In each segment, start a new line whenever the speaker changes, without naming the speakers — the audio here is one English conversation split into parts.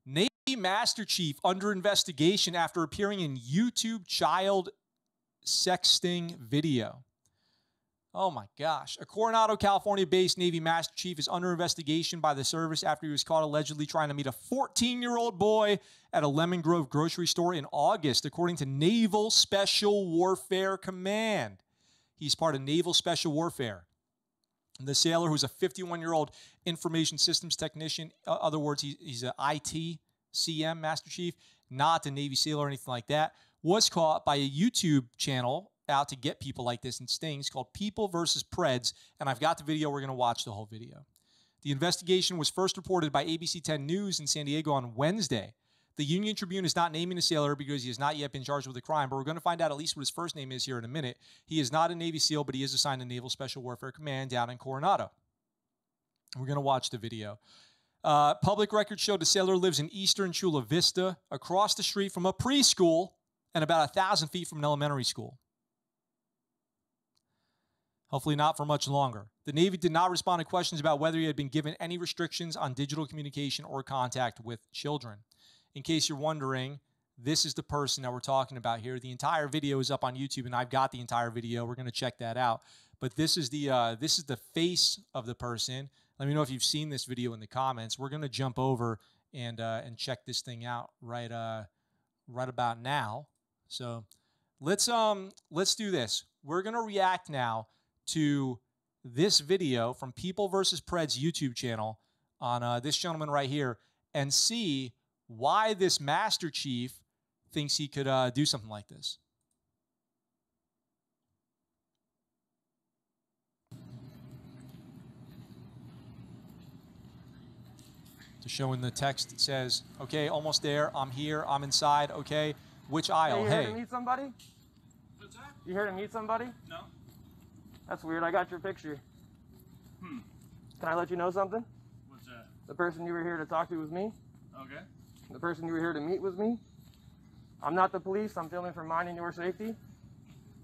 Navy Master Chief under investigation after appearing in YouTube child sexting video. Oh my gosh. A Coronado, California-based Navy Master Chief is under investigation by the service after he was caught allegedly trying to meet a 14-year-old boy at a Lemon Grove grocery store in August, according to Naval Special Warfare Command. He's part of Naval Special Warfare. The sailor, who's a 51-year-old information systems technician, in other words, he's an IT CM Master Chief, not a Navy SEAL or anything like that, was caught by a YouTube channel out to get people like this in stings called People versus Preds, and I've got the video. We're going to watch the whole video. The investigation was first reported by ABC 10 News in San Diego on Wednesday. The Union Tribune is not naming the sailor because he has not yet been charged with a crime, but we're going to find out at least what his first name is here in a minute. He is not a Navy SEAL, but he is assigned to Naval Special Warfare Command down in Coronado. We're going to watch the video. Public records show the sailor lives in eastern Chula Vista, across the street from a preschool and about 1,000 feet from an elementary school. Hopefully not for much longer. The Navy did not respond to questions about whether he had been given any restrictions on digital communication or contact with children. In case you're wondering, this is the person that we're talking about here. The entire video is up on YouTube, and I've got the entire video. We're going to check that out. But this is the face of the person. Let me know if you've seen this video in the comments. We're going to jump over and check this thing out right about now. So let's do this. We're going to react now to this video from People vs. Preds YouTube channel on this gentleman right here and see why this Master Chief thinks he could do something like this. To show in the text, it says, okay, almost there. I'm here. I'm inside. Okay. Which aisle?
Hey, you here to meet somebody?
What's that?
You here to meet somebody?
No.
That's weird. I got your picture.
Hmm.
Can I let you know something?
What's that?
The person you were here to talk to was me.
Okay.
The person you were here to meet was me. I'm not the police. I'm filming for mine and your safety.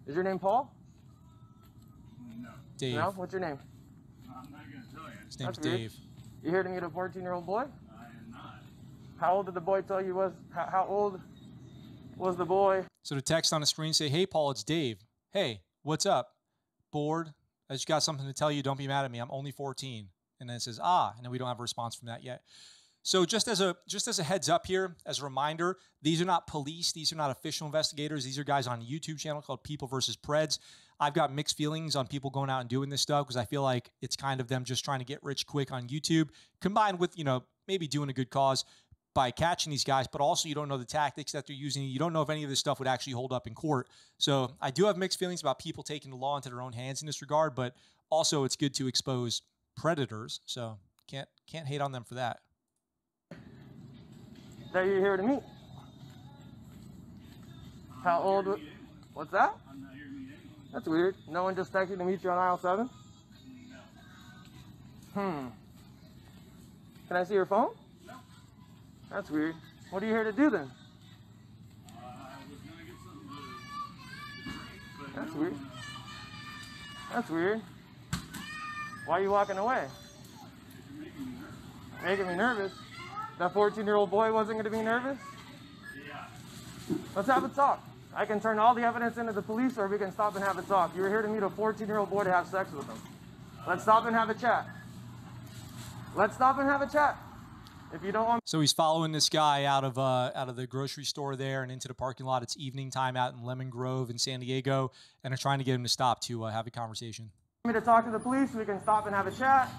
Is your name Paul?
No.
Dave.
No? What's your name?
I'm not going to tell you.
His name's
That's weird.
Dave.
You here to meet a 14-year-old boy?
I am not.
How old did the boy tell you was? How old was the boy?
So the text on the screen say, hey, Paul, it's Dave. Hey, what's up? Bored? I just got something to tell you. Don't be mad at me. I'm only 14. And then it says, ah, and then we don't have a response from that yet. So just as a heads up here, as a reminder, these are not police. These are not official investigators. These are guys on a YouTube channel called People vs. Preds. I've got mixed feelings on people going out and doing this stuff because I feel like it's kind of them just trying to get rich quick on YouTube, combined with, you know, maybe doing a good cause by catching these guys, but also you don't know the tactics that they're using. You don't know if any of this stuff would actually hold up in court. So I do have mixed feelings about people taking the law into their own hands in this regard, but also it's good to expose predators. So can't hate on them for that.
That you're here to meet. How old? What's that?
I'm not here to meet anyone.
That's weird. No one just texted to meet you on aisle 7?
No.
Can I see your phone?
No.
That's weird. What are you here to do then?
I was going to get something to drink, but
That's
no
weird.
one,
That's weird. Why are you walking away?
you're making me nervous.
Making me nervous. That 14-year-old boy wasn't going to be nervous?
Yeah.
Let's have a talk. I can turn all the evidence into the police, or we can stop and have a talk. You were here to meet a 14-year-old boy to have sex with him. Let's stop and have a chat. Let's stop and have a chat. If you don't want...
So he's following this guy out of the grocery store there and into the parking lot. It's evening time out in Lemon Grove in San Diego, and they're trying to get him to stop to have a conversation.
Me to talk to the police, we can stop and have a chat,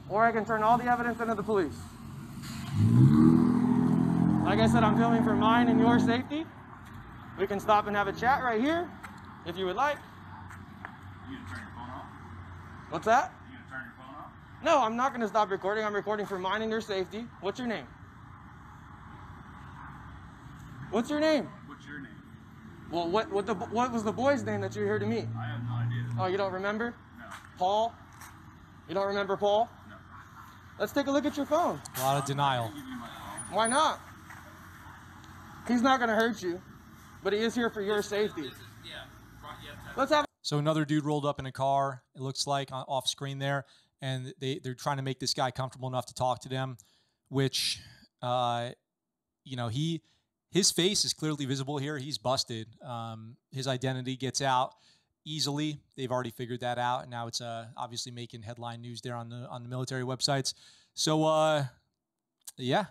or I can turn all the evidence into the police. Like I said, I'm filming for mine and your safety. We can stop and have a chat right here, if you would like.
You going to turn your phone off?
What's that?
You going to turn your phone off?
No, I'm not going to stop recording. I'm recording for mine and your safety. What's your name? What's your name?
What's your name?
Well, what was the boy's name that you're here to meet?
I have no idea.
Oh, you don't remember?
No.
Paul? You don't remember Paul?
No.
Let's take a look at your phone.
A lot of denial.
Give you my phone.
Why not? He's not going to hurt you, but he is here for your safety. Let's have...
So another dude rolled up in a car, it looks like, off screen there, and they're trying to make this guy comfortable enough to talk to them, which you know, his face is clearly visible here. He's busted. His identity gets out easily. They've already figured that out, and now it's obviously making headline news there on the military websites. So yeah,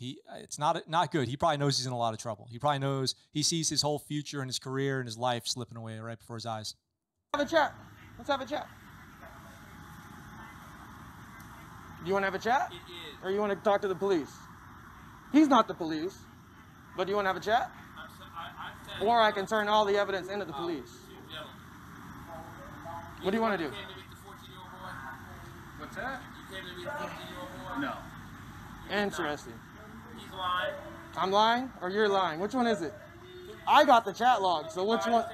it's not good. He probably knows he's in a lot of trouble. He probably knows, he sees his whole future and his career and his life slipping away right before his eyes.
Have a chat. Let's have a chat. Do you want to have a chat?
It is.
Or you want to talk to the police? He's not the police, but do you want to have a chat? Or I can turn all the evidence into the police. What do you want to do?
What's that? You came to meet the 14-year-old boy? No.
Interesting.
He's lying.
I'm lying or you're lying? Which one is it? I got the chat log, so which one?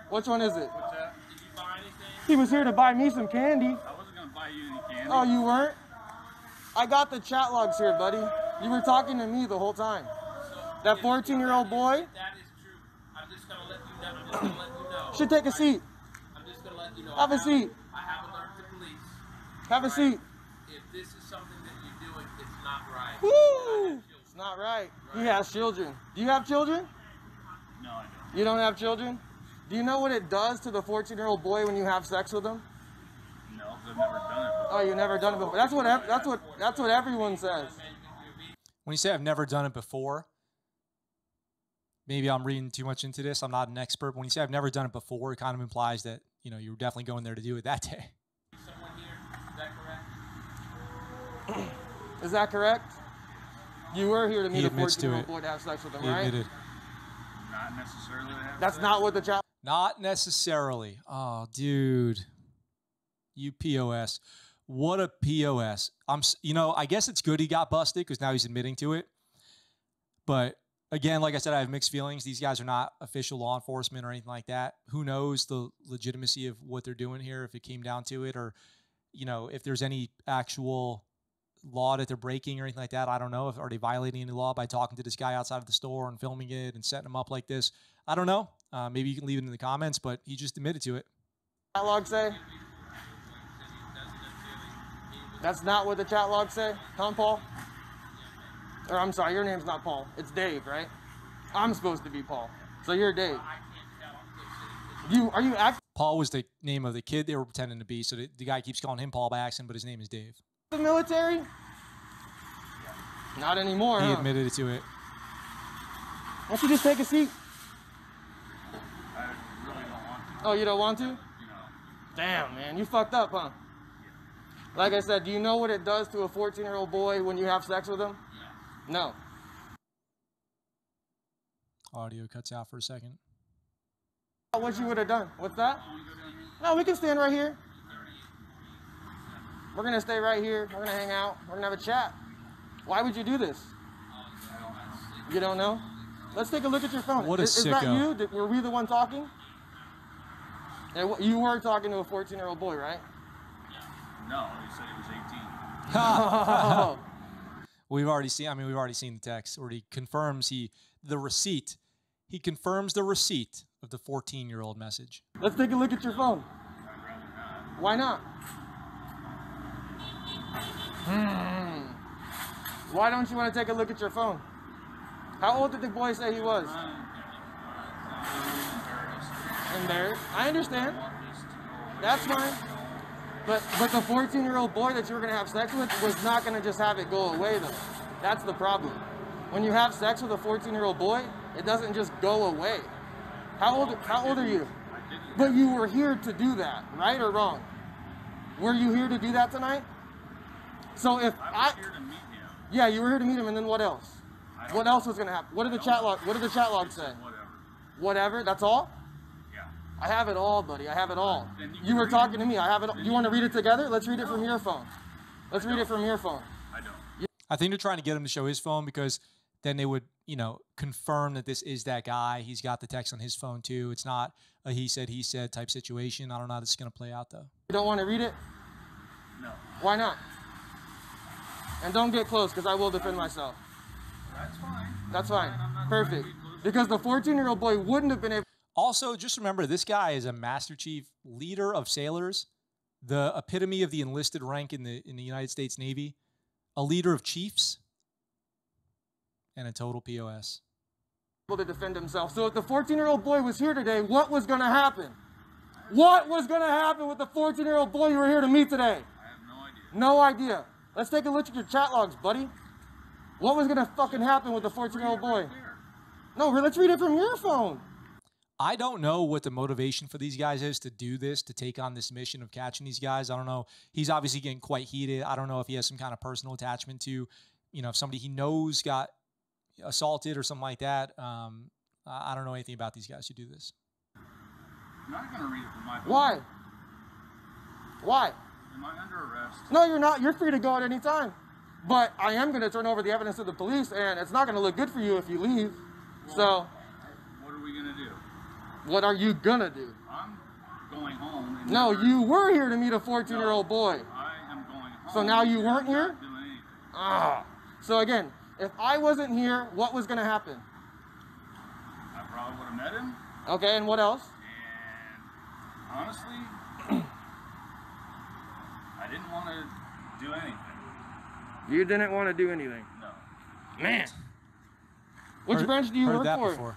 Which one is it?
What's that? Did you buy anything?
He was here to buy me some candy.
I wasn't going to buy you any candy.
Oh, you weren't? I got the chat logs here, buddy. You were talking to me the whole time. That 14-year-old boy
That is true. I'm just going to let you know. I'm just going to let you know.
should take a seat.
I'm just going to let you know.
Have a seat.
I have alerted the police.
Have a seat.
If this is something that you're doing, it's not right.
Woo! It's not right. He has children. Do you have children?
No, I don't.
You don't have children? Do you know what it does to the 14-year-old boy when you have sex with him?
No, 'cause I've never done it before.
Oh, you've never done it before. That's what everyone says.
When you say I've never done it before, maybe I'm reading too much into this. I'm not an expert. But when you say I've never done it before, it kind of implies that, you know, you were definitely going there to do it that day.
Someone here, is that correct?
Is that correct? You were here to meet
He
a
admits to
14-year-old
it.
boy to have sex with him,
He
right?
admitted.
Not necessarily to have
That's
sex.
not what the chat.
Not necessarily. Oh, dude. You POS. What a POS. You know, I guess it's good he got busted because now he's admitting to it. But again, like I said, I have mixed feelings. These guys are not official law enforcement or anything like that. Who knows the legitimacy of what they're doing here if it came down to it, or, you know, if there's any actual law that they're breaking or anything like that. I don't know. Are they violating any law by talking to this guy outside of the store and filming it and setting him up like this? I don't know. Maybe you can leave it in the comments, but he just admitted to it.
Chat log say? That's not what the chat log say? Tom Paul? Or I'm sorry, your name's not Paul. It's Dave, right? I'm supposed to be Paul. So you're Dave. Are you acting
Paul was the name of the kid they were pretending to be, so the guy keeps calling him Paul by accident, but his name is Dave.
in the military? Not anymore,
He
huh?
admitted to it.
Why don't you just take a seat?
I really don't want to.
Oh, you don't want to?
You know.
Damn, man, you fucked up, huh? Like I said, do you know what it does to a 14-year-old boy when you have sex with him? No.
Audio cuts out for a second.
What you would have done? What's that? No, we can stand right here. We're gonna stay right here. We're gonna hang out. We're gonna have a chat. Why would you do this? You don't know? Let's take a look at your phone.
What a
Is that
sicko.
you? Were we the one talking? And you were talking to a 14-year-old boy, right?
No, he said he was 18.
Oh.
We've already seen the text where he confirms he confirms the receipt of the 14-year-old message.
Let's take a look at your phone.
I'd rather not.
Why not? Why don't you want to take a look at your phone? How old did the boy say he was? Embarrassed. I understand. That's fine. But the 14-year-old boy that you were going to have sex with was not going to just have it go away, though. That's the problem. When you have sex with a 14-year-old boy, it doesn't just go away. How old are you? But you were here to do that, right or wrong? Were you here to do that tonight? So if
I was here to meet him.
yeah, you were here to meet him, and then what else? What else was going to happen? What did the chat log say?
Whatever.
Whatever. That's all?
Yeah.
I have it all, buddy. I have it all.
Then you
You
can
were
read
talking
it.
to me. I have it all. You want to read it together? Let's read it from your phone. Let's read it from your phone.
I don't.
I think they're trying to get him to show his phone because then they would, confirm that this is that guy. He's got the text on his phone too. It's not a he said type situation. I don't know how this is going to play out though.
You don't want to read it?
No.
Why not? And don't get close, because I will defend myself.
That's fine.
That's fine.
I'm not
Perfect.
trying to be close.
Because the 14-year-old boy wouldn't have been able.
Also, just remember, this guy is a Master Chief, leader of sailors, the epitome of the enlisted rank in the United States Navy, a leader of chiefs. and a total POS.
Able to defend himself. So if the 14-year-old boy was here today, what was going to happen? What was going to happen with the 14-year-old boy you were here to meet today?
I have no idea.
No idea. Let's take a look at your chat logs, buddy. What was going to fucking happen with the 14-year-old boy? No, let's read it from your phone.
I don't know what the motivation for these guys is to do this, to take on this mission of catching these guys. I don't know. He's obviously getting quite heated. I don't know if he has some kind of personal attachment to, you know, if somebody he knows got assaulted or something like that. I don't know anything about these guys who do this.
I'm not going to read it from my phone.
Why? Why?
Am I under arrest?
No, you're not. You're free to go at any time. But I am going to turn over the evidence to the police, and it's not going to look good for you if you leave.
Well,
so,
what are we going to do?
What are you going to do?
I'm going home. And
No, you were here to meet a 14-year-old boy.
I am going home.
So now you weren't
I'm
here?
not doing anything.
Ah. So again, if I wasn't here, what was going to happen?
I probably would have met him.
Okay, and what else?
And honestly, I didn't want to do anything.
You didn't want to do anything.
No.
Man. Which branch do you
heard
work
that
for?
Before.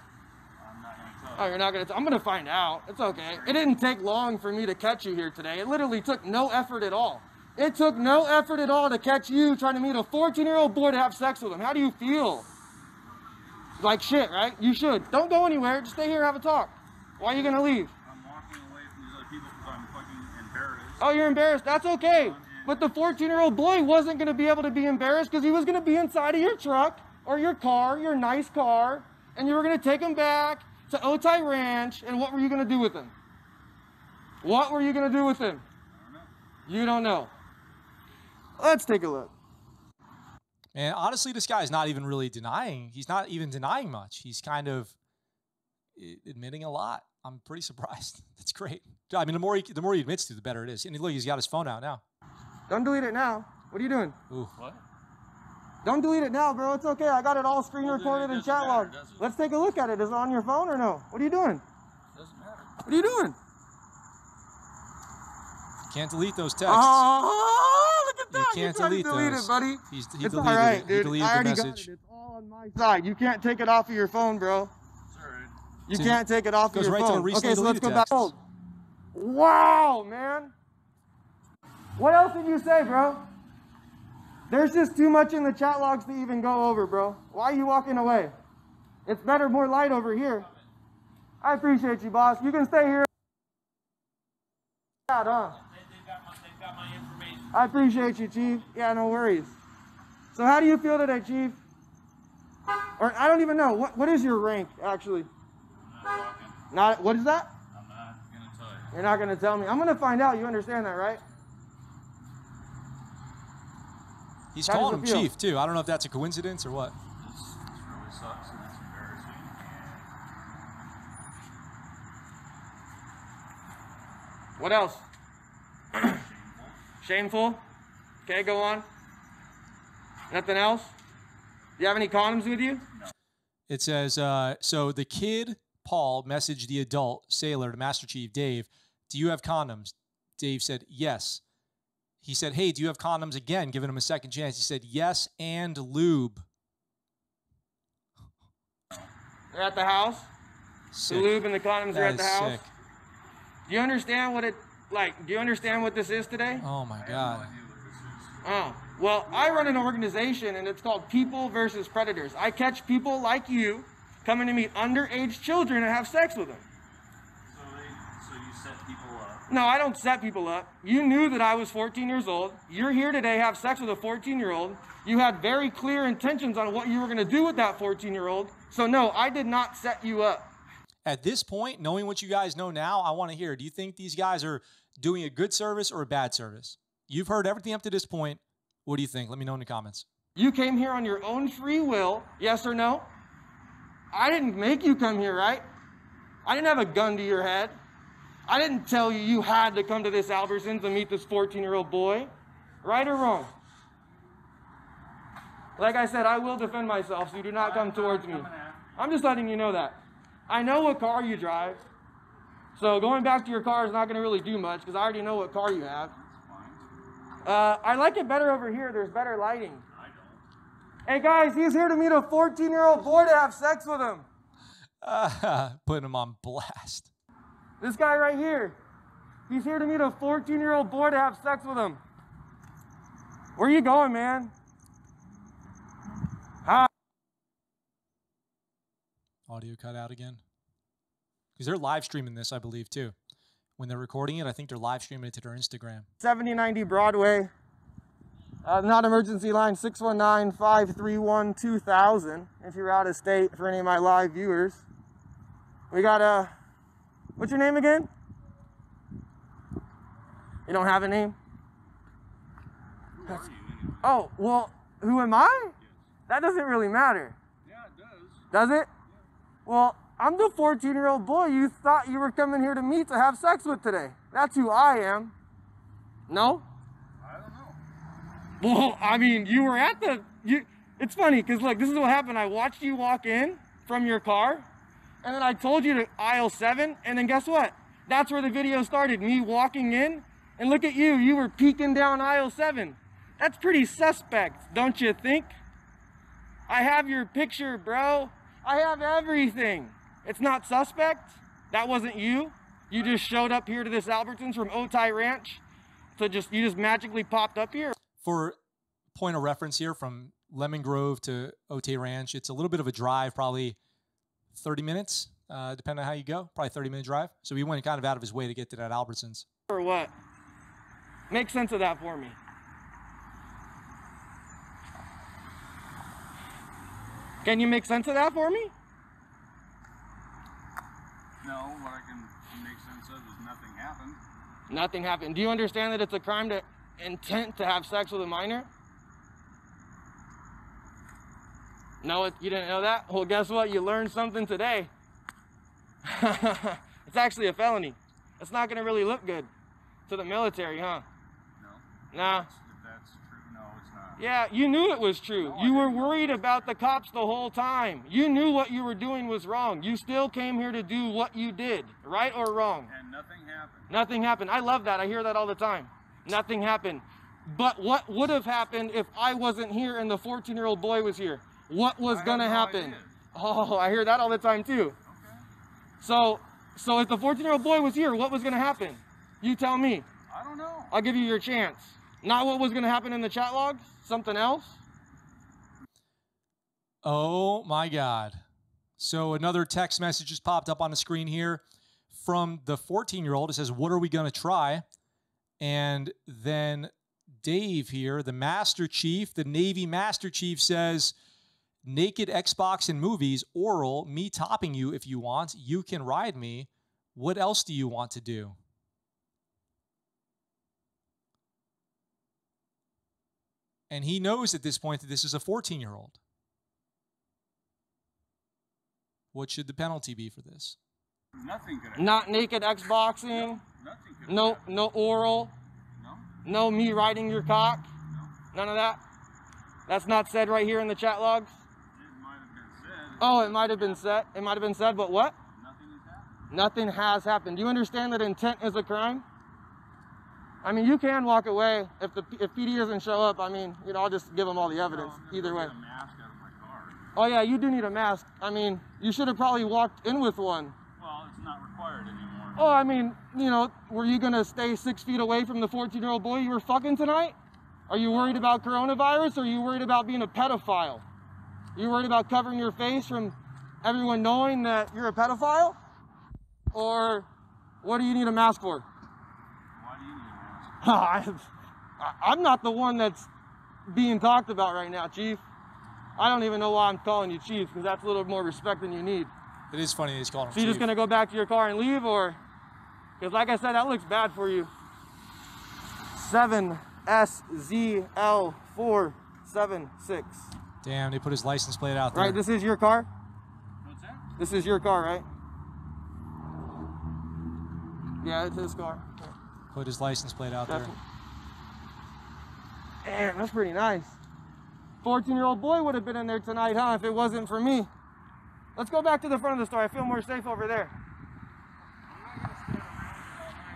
I'm not going to tell
Oh,
you.
you're not going to I'm going to find out. It's okay. It didn't take long for me to catch you here today. It literally took no effort at all. It took no effort at all to catch you trying to meet a 14-year-old boy to have sex with him. How do you feel? Like shit, right? You should. Don't go anywhere. Just stay here and have a talk. Why are you going to leave?
I'm walking away from these other people because I'm fucking embarrassed.
Oh, you're embarrassed. That's okay. But the 14-year-old boy wasn't going to be able to be embarrassed because he was going to be inside of your truck or your car, your nice car, and you were going to take him back to Otay Ranch, and what were you going to do with him? What were you going to do with him?
I don't know.
You don't know. Let's take a look.
And honestly, this guy's not even really denying. He's not even denying much. He's kind of admitting a lot. I'm pretty surprised. That's great. I mean, the more he admits to, the better it is. And look, he's got his phone out now.
Don't delete it now. What are you doing?
Ooh.
What?
Don't delete it now, bro. It's okay. I got it all screen
Well, then it
recorded and
doesn't
chat
matter,
logged.
does it?
Let's take a look at it. Is it on your phone or no? What are you doing?
Doesn't matter.
What are you doing?
Can't delete those texts.
Oh, look at that.
You can't
tried to
delete
it,
those.
buddy.
He
It's
deleted
all right,
it.
dude.
He deleted
I
the
already
message.
got it. It's all on my side. You can't take it off of your phone, bro.
It's all right.
You
So
can't take it off of
goes
your
right to the
phone.
recently
Okay, so let's
deleted
go back.
texts.
Oh. Wow, man. What else did you say, bro? There's just too much in the chat logs to even go over, bro. Why are you walking away? It's better, more light over here. I appreciate you, boss. You can stay here. Huh?
They've got my information.
I appreciate you, Chief. Yeah, no worries. So how do you feel today, Chief? Or I don't even know. What is your rank, actually?
I'm not talking.
Not, what is that?
I'm not going to tell you.
You're not going to tell me. I'm going to find out. You understand that, right?
He's
How does
calling
it
him
feel?
Chief, too. I don't know if that's a coincidence or what.
This really sucks and it's embarrassing.
What else?
And
Shameful? Okay, go on. Nothing else? Do you have any condoms with you?
It says, so the kid, Paul, messaged the adult sailor to Master Chief Dave, do you have condoms? Dave said, yes. He said, hey, do you have condoms again? Giving him a second chance. He said, yes, and lube.
They're at the house?
Sick.
The lube and the condoms are
That
at the
is
house?
sick.
Do you understand what it, like, do you understand what this is today?
Oh, my
I have
God.
no idea what this is.
Oh, well, I run an organization, and it's called People versus Predators. I catch people like you coming to meet underage children and have sex with them.
So you set people up.
No, I don't set people up. You knew that I was 14 years old. You're here today, have sex with a 14-year-old. You had very clear intentions on what you were going to do with that 14-year-old. So, no, I did not set you up.
At this point, knowing what you guys know now, I want to hear, do you think these guys are doing a good service or a bad service? You've heard everything up to this point. What do you think? Let me know in the comments.
You came here on your own free will, yes or no? I didn't make you come here, right? I didn't have a gun to your head. I didn't tell you you had to come to this Albertsons to meet this 14-year-old boy. Right or wrong? Like I said, I will defend myself, so you do not come towards me. I'm just letting you know that. I know what car you drive. So going back to your car is not going to really do much because I already know what car you have. I like it better over here. There's better lighting.
I
Hey guys, he's here to meet a 14-year-old boy to have sex with him.
Putting him on blast.
This guy right here. He's here to meet a 14-year-old boy to have sex with him. Where are you going, man? Hi.
Audio cut out again. Because they're live streaming this, I believe, too. When they're recording it, I think they're live streaming it to their Instagram.
7090 Broadway. Not emergency line 619-531-2000 if you're out of state for any of my live viewers. We got what's your name again? You don't have a name?
Who are you anyway?
Oh, well, who am I?
Yes.
That doesn't really matter.
Yeah, it does.
Does it?
Yeah.
Well, I'm the 14-year-old boy you thought you were coming here to meet to have sex with today. That's who I am. No?
I don't know.
Well, I mean, you were at the... It's funny, because look, this is what happened. I watched you walk in from your car, and then I told you to aisle 7, and then guess what? That's where the video started, me walking in, and look at you. You were peeking down aisle 7. That's pretty suspect, don't you think? I have your picture, bro. I have everything. It's not suspect. That wasn't you. You just showed up here to this Albertsons from Otay Ranch. So you just magically popped up here.
For point of reference here, from Lemon Grove to Otay Ranch, it's a little bit of a drive, probably 30 minutes, depending on how you go. Probably 30-minute drive. So he went kind of out of his way to get to that Albertsons.
Or what? Make sense of that for me. Can you make sense of that for me?
No, what I can make sense of is nothing happened.
Nothing happened. Do you understand that it's a crime to intent to have sex with a minor? No, you didn't know that? Well, guess what? You learned something today. It's actually a felony. It's not going to really look good to the military, huh?
No.
Nah.
If that's true, no, it's not.
Yeah, you knew it was true.
No,
You were
I didn't.
worried about the cops the whole time. You knew what you were doing was wrong. You still came here to do what you did, right or wrong?
And nothing happened.
Nothing happened. I love that. I hear that all the time. Nothing happened. But what would have happened if I wasn't here and the 14-year-old boy was here? What was going to happen? Oh, I hear that all the time too.
Okay.
So if the 14-year-old boy was here, what was going to happen? You tell me.
I don't know.
I'll give you your chance. Not what was going to happen in the chat logs? Something else?
Oh my God. So another text message just popped up on the screen here from the 14-year-old. It says, "What are we going to try?" And then Dave here, the Master Chief, the Navy Master Chief, says, "Naked Xbox and movies, oral, me topping you if you want. You can ride me. What else do you want to do?" And he knows at this point that this is a 14-year-old. What should the penalty be for this?
Nothing could happen.
Not naked Xboxing?
Nothing could
No,
happen.
no oral?
No.
No me riding your cock?
No.
None of that? That's not said right here in the chat logs?
It might have been said.
Oh, it might have been said. It might have been said, but what?
Nothing has happened.
Nothing has happened. Do you understand that intent is a crime? I mean, you can walk away if PD doesn't show up. I mean, I'll just give them all the evidence either way.
Get a mask out of my car.
Oh yeah, you do need a mask. I mean, you should have probably walked in with one.
Well, it's not required anymore.
Oh, I mean, were you gonna stay 6 feet away from the 14-year-old boy you were fucking tonight? Are you worried about coronavirus, or are you worried about being a pedophile? Are you worried about covering your face from everyone knowing that you're a pedophile? Or what do you need a mask for?
Why do you need a mask?
I'm not the one that's being talked about right now, Chief. I don't even know why I'm calling you Chief, because that's a little more respect than you need.
It is funny he's calling him
So you're just
Chief.
going to go back to your car and leave, or? Because like I said, that looks bad for you. 7SZL476.
Damn, they put his license plate out there.
Right, this is your car?
What's that?
This is your car, right? Yeah, it's his car.
Put his license plate out there.
Damn, that's pretty nice. 14-year-old boy would have been in there tonight, huh, if it wasn't for me. Let's go back to the front of the store. I feel more safe over there.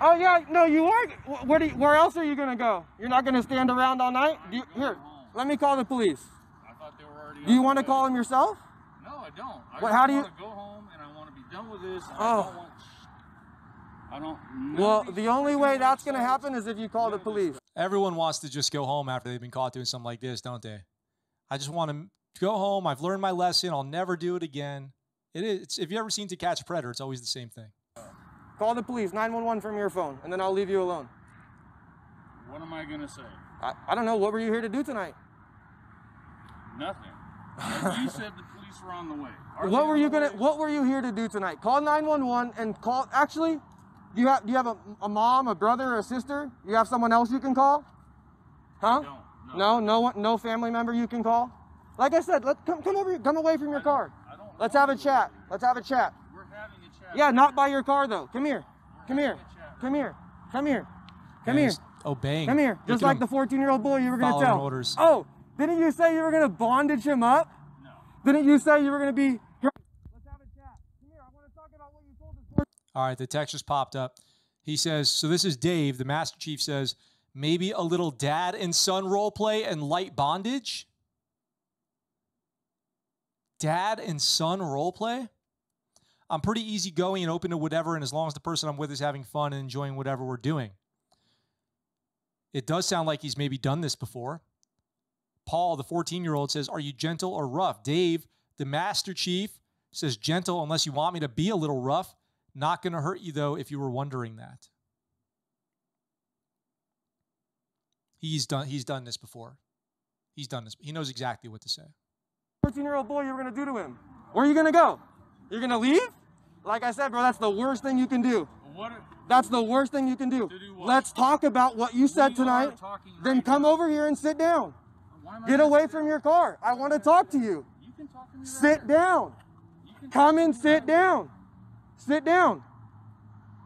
Oh, yeah, no, you are. Where else are you going to go? You're not going to stand around all night? Here, let me call the police.
I thought they were
Do you want to call him yourself?
No, I don't. I
What,
just
how do you...
want to go home and I want to be done with this. And
Oh.
I don't.
Well, the only way that's going to happen is if you call the police.
Everyone wants to just go home after they've been caught doing something like this, don't they? I just want to go home. I've learned my lesson. I'll never do it again. If you've ever seen To Catch a Predator, it's always the same thing.
Call the police, 911 from your phone, and then I'll leave you alone.
What am I going to say?
I don't know. What were you here to do tonight?
Nothing. You said the police were on the way.
What were you here to do tonight? Call 911 and call. Actually, do you have a mom, a brother, or a sister? You have someone else you can call? Huh? No family member you can call? Like I said, come away from your car. Let's have a chat. Let's have a chat.
We're having a chat.
Yeah, not by your car though. Come here. Come here. Come here. Come here. Come here.
Obeying.
Come here. Just like the 14-year-old boy you were going to tell.
Orders.
Oh, didn't you say you were going to bondage him up?
No.
Didn't you say you were going to be... Let's have a chat. Come here. I want to talk about what you told us.
All right, the text just popped up. He says, so this is Dave. The Master Chief says, maybe a little dad and son role play and light bondage? Dad and son role play? I'm pretty easygoing and open to whatever, and as long as the person I'm with is having fun and enjoying whatever we're doing. It does sound like he's maybe done this before. Paul, the 14-year-old, says, are you gentle or rough? Dave, the Master Chief, says, gentle unless you want me to be a little rough. Not going to hurt you, though, if you were wondering that. He's done this before. He's done this. He knows exactly what to say.
14-year-old boy you were going to do to him. Where are you going to go? You're going to leave? Like I said, bro, that's the worst thing you can do. That's the worst thing you can do. Let's talk about what you said tonight. Then come over here and sit down. Get away from your car. I want to talk to you. Sit down. Come and sit down. Sit down.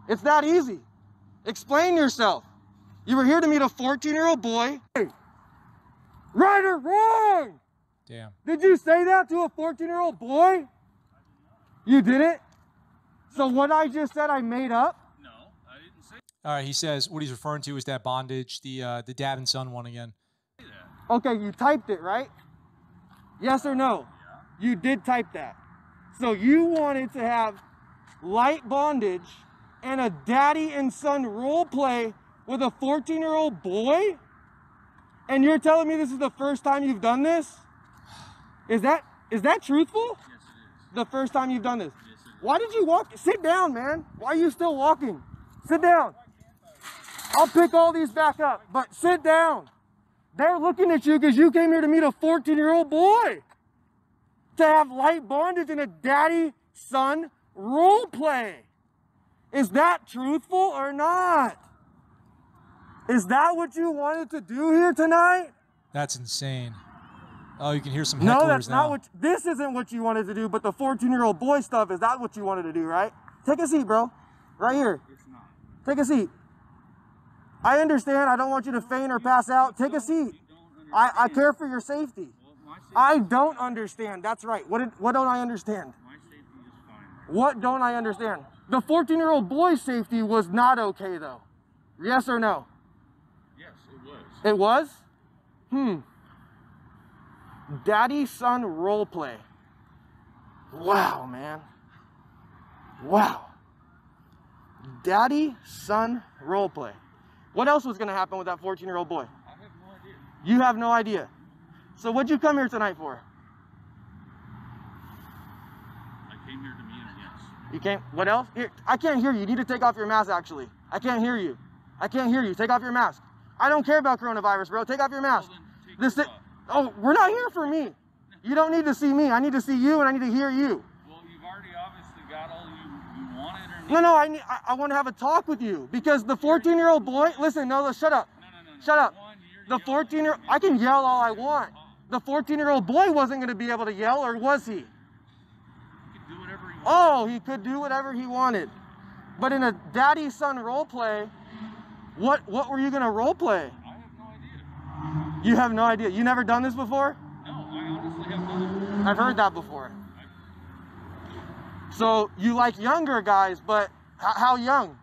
It's that easy. Explain yourself. You were here to meet a 14-year-old boy. Hey, right or wrong?
Damn.
Did you say that to a 14-year-old boy? You didn't? So what I just said I made up?
No, I didn't say
All right, he says what he's referring to is that bondage, the dad and son one again.
that.
Okay, you typed it, right? Yes or no?
Yeah.
You did type that. So you wanted to have light bondage and a daddy and son role play with a 14-year-old boy? And you're telling me this is the first time you've done this? Is that truthful?
Yes, it is.
The first time you've done this?
Yes, it is.
Why did you walk? Sit down, man. Why are you still walking? Sit down. I'll pick all these back up, but sit down. They're looking at you because you came here to meet a 14-year-old boy. To have light bondage and a daddy-son role play. Is that truthful or not? Is that what you wanted to do here tonight?
That's insane. Oh, you can hear some hecklers
No, that's
now.
not what. This isn't what you wanted to do, but the 14-year-old boy stuff, is that what you wanted to do, right? Take a seat, bro. Right here.
It's not.
Take a seat. I understand. I don't want you to faint or pass out. Take a seat. I care for your safety.
Well, my safety,
I don't understand. That's right. What don't I understand?
my safety is fine.
What don't I understand? The 14-year-old boy's safety was not okay, though. Yes or no?
Yes, it was.
It was? Daddy-son role play. Wow, man. Wow. Daddy-son role play. What else was going to happen with that 14-year-old boy?
I have no idea.
You have no idea. So what'd you come here tonight for?
I came here to meet him, yes.
You came, what else? Here, I can't hear you. You need to take off your mask, actually. I can't hear you. I can't hear you. Take off your mask. I don't care about coronavirus, bro. Take off your mask.
Well, then take it off.
Oh, we're not here for me. You don't need to see me. I need to see you, and I need to hear you.
Well, you've already obviously got all you wanted or
No, I want to have a talk with you because the 14-year-old boy, listen, no, shut up.
No.
Shut up.
One,
The
you're
14-year, I can yell all I want. The 14-year-old boy wasn't going to be able to yell, or was he?
He could do whatever he wanted.
Oh, he could do whatever he wanted. But in a daddy-son role play, what were you going to role play?
I have no idea.
You have no idea. You never done this before?
No, I honestly have no.
I've heard that before. So you like younger guys, but how young?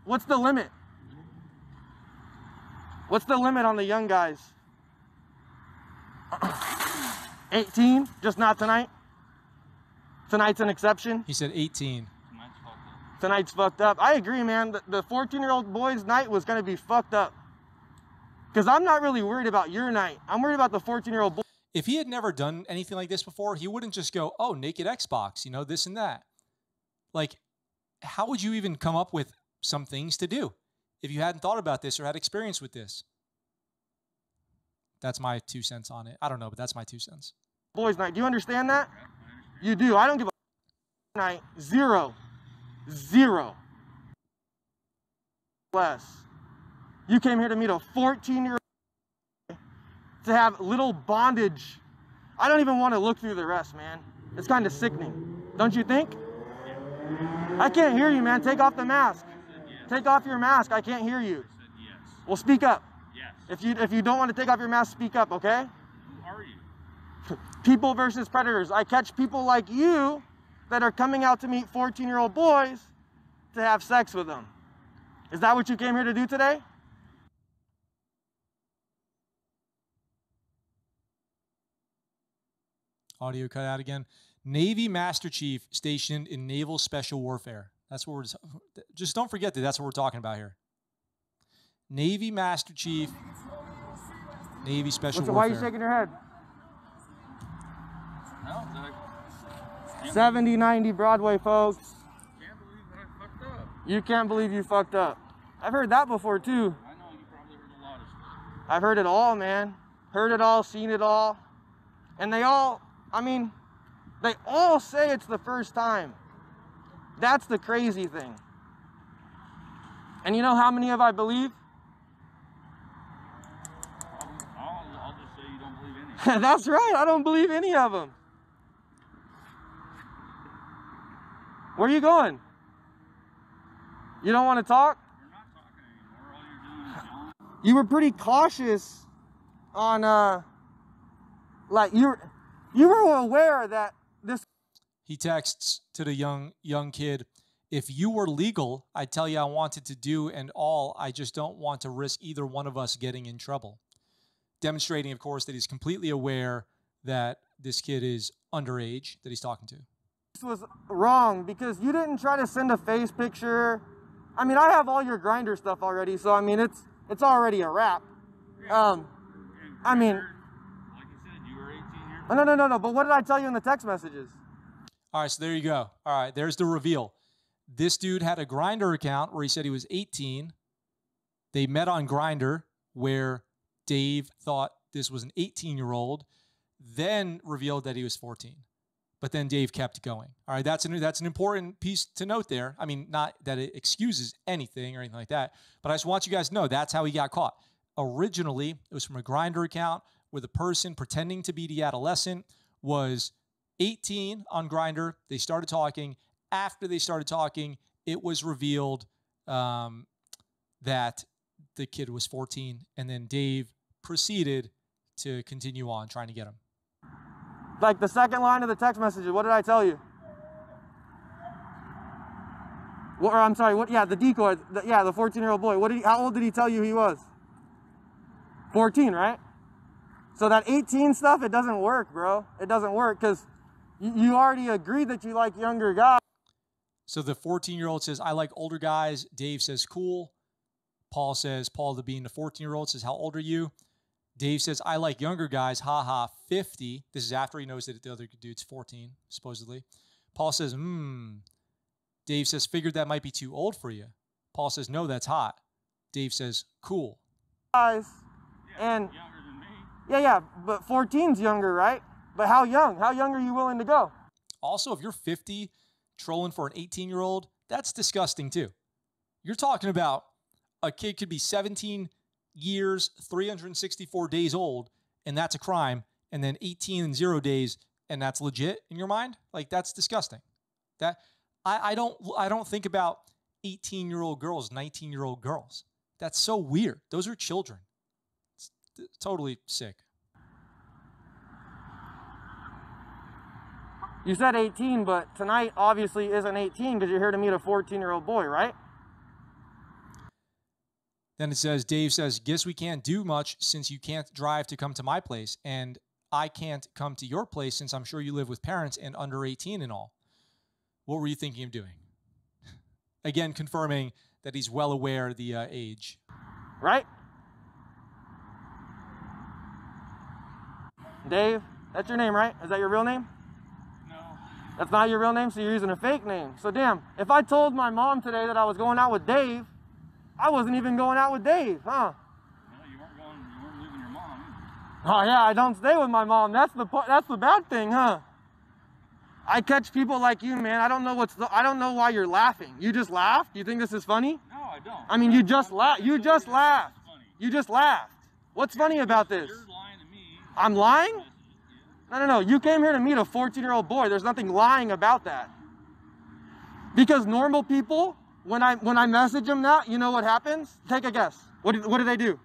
What's the limit? What's the limit on the young guys? 18, just not tonight? Tonight's an exception?
He said 18.
Tonight's fucked up.
Tonight's fucked up. I agree, man. The 14-year-old boy's night was going to be fucked up. Because I'm not really worried about your night. I'm worried about the 14-year-old boy.
If he had never done anything like this before, he wouldn't just go, oh, naked Xbox, you know, this and that. Like, how would you even come up with some things to do if you hadn't thought about this or had experience with this? That's my 2 cents on it. I don't know, but that's my 2 cents.
Boys' night. Do you understand that? You do. I don't give a night. Zero. Less. You came here to meet a 14-year-old to have little bondage. I don't even want to look through the rest, man. It's kind of sickening. Don't you think? I can't hear you, man. Take off the mask.
Yes.
Take off your mask. I can't hear you.
I said yes.
Well, speak up.
Yes.
If you don't want to take off your mask, speak up, okay?
Who are you?
People versus predators. I catch people like you that are coming out to meet 14-year-old boys to have sex with them. Is that what you came here to do today?
Audio cut out again. Navy Master Chief stationed in Naval Special Warfare. That's what we're just don't forget that that's what we're talking about here. Navy Master Chief, Navy Special Warfare.
Why are you shaking your head?
No, Zach.
7090 Broadway, folks.
Can't believe that I fucked up.
You can't believe you fucked up. I've heard that before, too.
I know you probably heard a lot of stuff.
I've heard it all, man. Heard it all, seen it all. And they all, I mean, they all say it's the first time. That's the crazy thing. And you know how many of I believe?
I'll just say you don't believe any.
That's right. I don't believe any of them. Where are you going? You don't want to talk?
You're not talking anymore. All you're doing is yelling.
You were pretty cautious on, like you were aware that this.
He texts to the young kid, if you were legal, I'd tell you I wanted to do and all. I just don't want to risk either one of us getting in trouble. Demonstrating, of course, that he's completely aware that this kid is underage that he's talking to.
This was wrong because you didn't try to send a face picture. I mean, I have all your Grindr stuff already, so I mean, it's already a wrap. I mean,
Like you said, you were 18 here.
no. But what did I tell you in the text messages?
All right, so there you go. All right, there's the reveal. This dude had a Grindr account where he said he was 18. They met on Grindr where Dave thought this was an 18-year-old, then revealed that he was 14. But then Dave kept going. All right, that's an important piece to note there. I mean, not that it excuses anything or anything like that, but I just want you guys to know that's how he got caught. Originally, it was from a Grindr account where the person pretending to be the adolescent was 18 on Grindr. They started talking. After they started talking, it was revealed that the kid was 14, and then Dave proceeded to continue on trying to get him.
Like the second line of the text messages, what did I tell you? Or I'm sorry, what? Yeah, the decoy. The 14-year-old boy. How old did he tell you he was? 14, right? So that 18 stuff, it doesn't work, bro. It doesn't work because you already agreed that you like younger guys.
So the 14-year-old says, I like older guys. Dave says, cool. Paul, the being the 14-year-old, says, how old are you? Dave says, I like younger guys. Haha, 50. This is after he knows that the other dude's 14, supposedly. Paul says, Dave says, figured that might be too old for you. Paul says, no, that's hot. Dave says, cool.
Guys, and
Younger than me.
yeah, but 14's younger, right? But how young? How young are you willing to go?
Also, if you're 50 trolling for an 18-year-old, that's disgusting too. You're talking about a kid could be 17 years, 364 days old, and that's a crime, and then 18 and 0 days, and that's legit in your mind? Like, that's disgusting. That I don't think about 18-year-old girls, 19-year-old girls. That's so weird. Those are children. It's totally sick.
You said 18, but tonight obviously isn't 18 because you're here to meet a 14-year-old boy, right?
Then it says, Dave says, guess we can't do much since you can't drive to come to my place. And I can't come to your place since I'm sure you live with parents and under 18 and all. What were you thinking of doing? Again, confirming that he's well aware of the age.
Right? Dave, that's your name, right? Is that your real name?
No.
That's not your real name, so you're using a fake name. So damn, if I told my mom today that I was going out with Dave, I wasn't even going out with Dave, huh?
No, you weren't leaving your mom either.
Oh yeah, I don't stay with my mom. That's the bad thing, huh? I catch people like you, man. I don't know why you're laughing. You just laughed? You think this is funny?
No, I don't.
I mean, you just laughed. You just laughed. You just laughed. What's funny about this?
You're lying to me.
I'm lying? No. You came here to meet a 14-year-old boy. There's nothing lying about that. Because normal people, when I message them that, you know what happens? Take a guess. What do they do?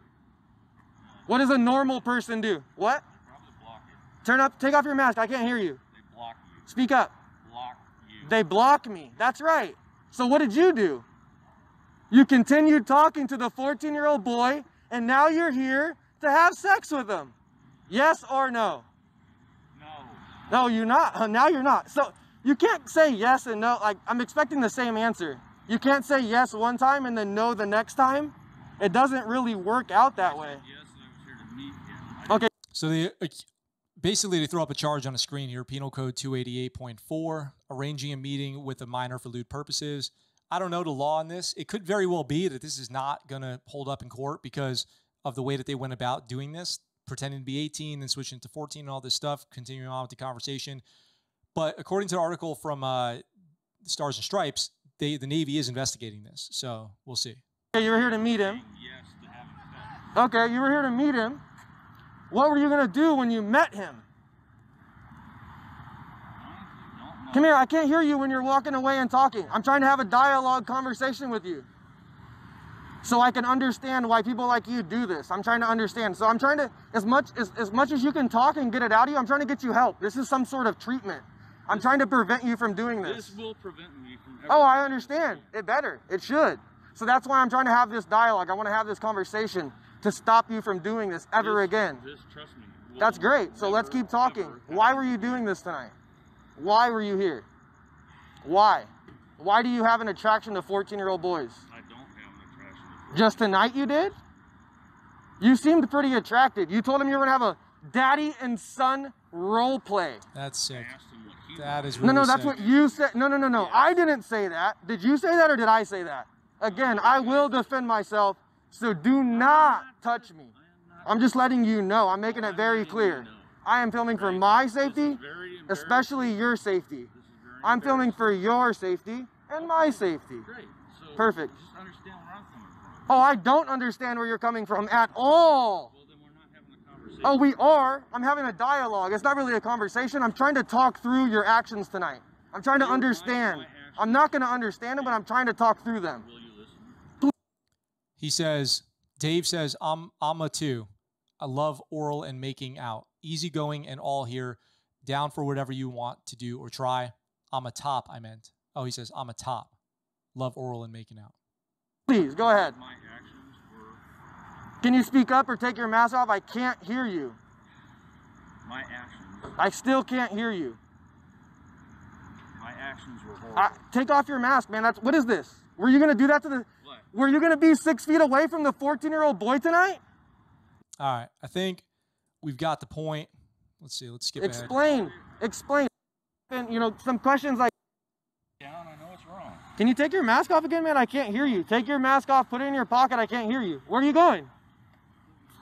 What does a normal person do? What?
Probably block it.
Take off your mask. I can't hear you.
They block you.
Speak up.
Block you.
They block me. That's right. So what did you do? You continued talking to the 14-year-old boy, and now you're here to have sex with him. Yes or no?
No.
No, you're not. Now you're not. So you can't say yes and no. Like, I'm expecting the same answer. You can't say yes one time and then no the next time. It doesn't really work out that way.
Yes, I was here to meet him.
Okay.
So basically they throw up a charge on a screen here, Penal Code 288.4, arranging a meeting with a minor for lewd purposes. I don't know the law on this. It could very well be that this is not going to hold up in court because of the way that they went about doing this, pretending to be 18 and switching to 14 and all this stuff, continuing on with the conversation. But according to the article from Stars and Stripes, the Navy is investigating this. So we'll see.
Okay, you were here to meet him.
Yes to having sex.
Okay, you were here to meet him. What were you going to do when you met him?
Don't know.
Come here, I can't hear you when you're walking away and talking. I'm trying to have a dialogue conversation with you. So I can understand why people like you do this. I'm trying to understand. So I'm trying to, as much as you can talk and get it out of you, I'm trying to get you help. This is some sort of treatment. I'm trying to prevent you from doing this.
This will prevent me from ever.
Oh, I understand. It better. It should. So that's why I'm trying to have this dialogue. I want to have this conversation to stop you from doing this ever again.
Just trust me.
That's great. So let's keep talking. Why were you doing this tonight? Why were you here? Why? Why do you have an attraction to 14-year-old boys?
I don't have an attraction to
Just tonight you did? You seemed pretty attracted. You told him you were going to have a daddy and son role play.
That's sick.
I asked him what he
That is
No,
really
that's
sick.
what you said. No. I didn't say that. Did you say that or did I say that? Again, I will defend myself, so do not touch me. I'm just letting you know. I'm making it very clear. I am filming for my safety, especially your safety. I'm filming for your safety and my safety.
Great. So
Perfect.
just understand where I'm coming from.
Oh, I don't understand where you're coming from at all.
Well, then we're not having a conversation.
Oh, we are. I'm having a dialogue. It's not really a conversation. I'm trying to talk through your actions tonight. I'm trying to understand. I'm not going to understand them, but I'm trying to talk through them.
Will you listen?
He says, Dave says, I'm a 2. I love oral and making out. Easygoing and all here. Down for whatever you want to do or try. I'm a top, I meant. Oh, he says, I'm a top. Love oral and making out.
Please, go ahead.
My actions were.
Can you speak up or take your mask off? I can't hear you.
My actions.
I still can't hear you.
My actions were horrible.
Take off your mask, man. What is this? Were you going to do that to the...
What?
Were you going to be 6 feet away from the 14-year-old boy tonight?
All right. I think we've got the point. Let's see. Let's skip ahead.
Explain. And, you know, some questions like...
Down, I know it's wrong.
Can you take your mask off again, man? I can't hear you. Take your mask off. Put it in your pocket. I can't hear you. Where are you going?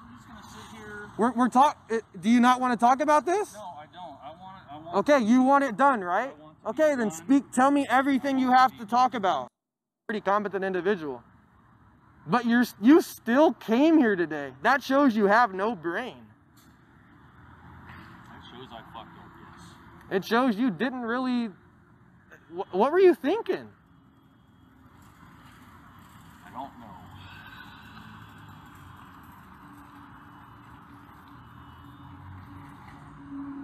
I'm just gonna sit here.
We're do you not want to talk about this?
No, I don't. I want.
Okay, you want it done, right? Okay, then tell me everything you have to talk about. Pretty competent individual. But you still came here today. That shows you have no brain.
That shows I fucked up, yes.
It shows you didn't really... What were you thinking?
I don't know.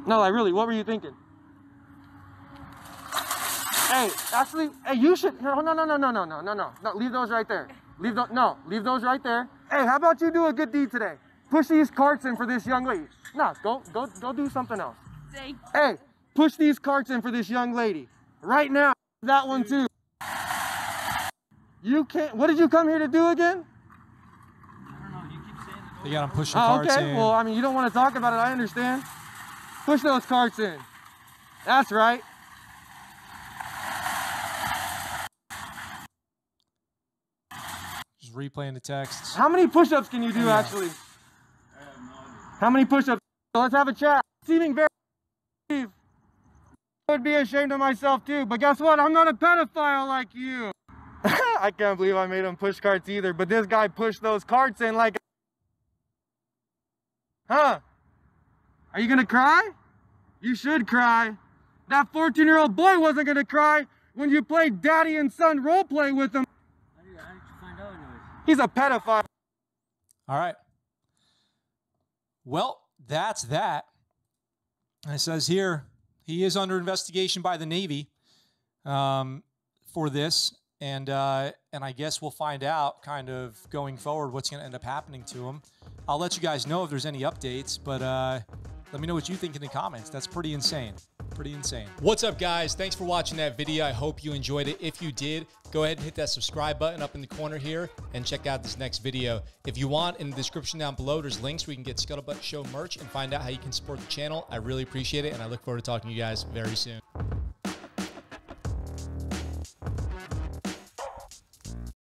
No, like really, what were you thinking? Hey, actually, hey, you should... No, leave those right there. Leave those right there. Hey, how about you do a good deed today? Push these carts in for this young lady. Nah, go do something else.
Thank
Hey, push these carts in for this young lady. Right now. That one too. You can't, what did you come here to do again?
I don't know. You keep saying that.
They got him pushing
Oh,
carts
okay.
in.
Well, I mean, you don't want to talk about it. I understand. Push those carts in. That's right.
Just replaying the texts.
How many push-ups can you do, actually?
I have no idea.
How many push-ups? Let's have a chat. Seeming very... I would be ashamed of myself, too. But guess what? I'm not a pedophile like you. I can't believe I made him push carts either. But this guy pushed those carts in like... Huh? Are you gonna cry? You should cry. That 14-year-old boy wasn't gonna cry when you played daddy and son role play with him.
How did you find out anyways?
He's a pedophile.
All right. Well, that's that. And it says here, he is under investigation by the Navy for this. And I guess we'll find out kind of going forward what's going to end up happening to him. I'll let you guys know if there's any updates, but let me know what you think in the comments. That's pretty insane. Pretty insane. What's up, guys? Thanks for watching that video. I hope you enjoyed it. If you did, go ahead and hit that subscribe button up in the corner here and check out this next video. If you want, in the description down below, there's links where you can get Scuttlebutt Show merch and find out how you can support the channel. I really appreciate it, and I look forward to talking to you guys very soon.